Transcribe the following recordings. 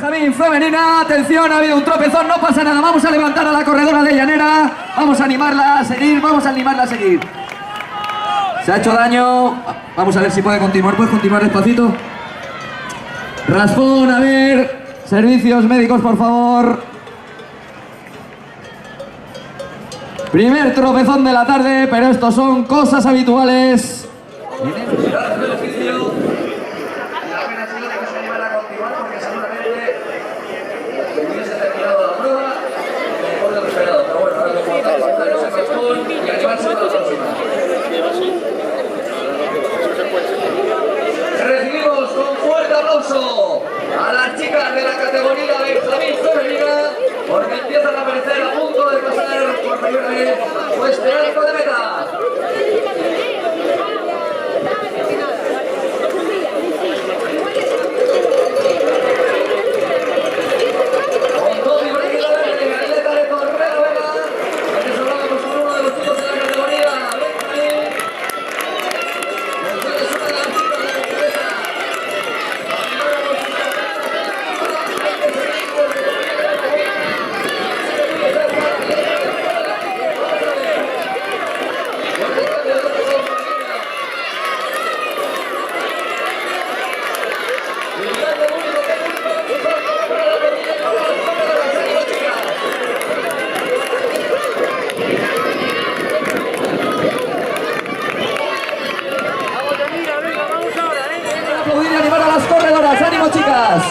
Benjamín femenina, atención, ha habido un tropezón, no pasa nada, vamos a levantar a la corredora de Llanera, vamos a animarla a seguir, Se ha hecho daño, vamos a ver si puede continuar, ¿puedes continuar despacito? Raspón, a ver, servicios médicos por favor. Primer tropezón de la tarde, pero estos son cosas habituales. Recibimos con fuerte aplauso a las chicas de la categoría Benjamín femenina porque empiezan a aparecer a punto de pasar por primera vez este arco de meta. Aplaudir y animar a las corredoras, ánimo chicas.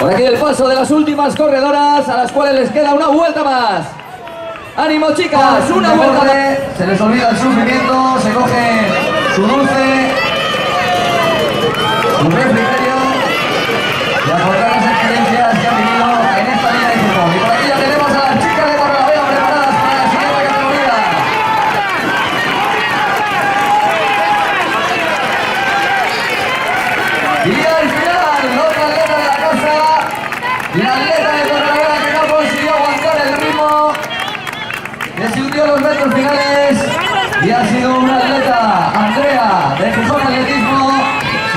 Por aquí el paso de las últimas corredoras a las cuales les queda una vuelta más. ¡Ánimo chicas! ¡Una vuelta más! Se les olvida el sufrimiento, se coge su dulce, su refrigerio y aportar las experiencias que han vivido en esta línea de fútbol. Y por aquí ya tenemos a las chicas de Torrelavega preparadas para la siguiente categoría. Y al final, otra atleta de la casa, la atleta de Torrelavega que no consiguió aguantar el ritmo, que se hundió en los metros finales y ha sido una atleta, Andrea, de Gijón Atletismo,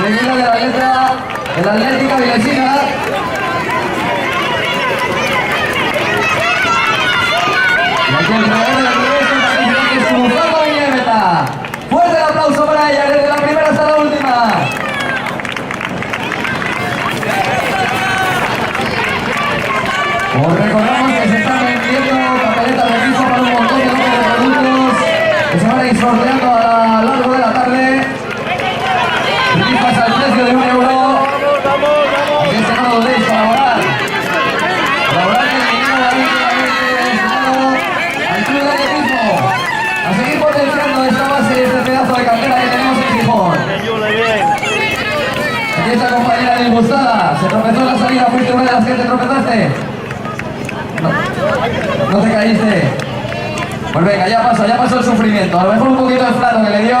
seguida de la atleta de la Atlética Vilesina. Y aquí el creador del revés, que es cruzando la línea de meta. Fuerte el aplauso para ella, desde la primera hasta la última. Os recordamos que se están vendiendo papeletas de piso para un montón de productos que se van a ir sorteando a lo largo de la tarde. Rifas al precio de €1. Así es que no dudéis colaborar. Colaborar con el dinero destinado al Club de Atletismo. A seguir potenciando esta base y este pedazo de cantera que tenemos en Gijón. Aquí esta compañera disgustada se tropezó en la salida, fuiste una de las que te tropezaste. No te caíste. Pues venga, ya pasó el sufrimiento. A lo mejor un poquito de flato que le dio.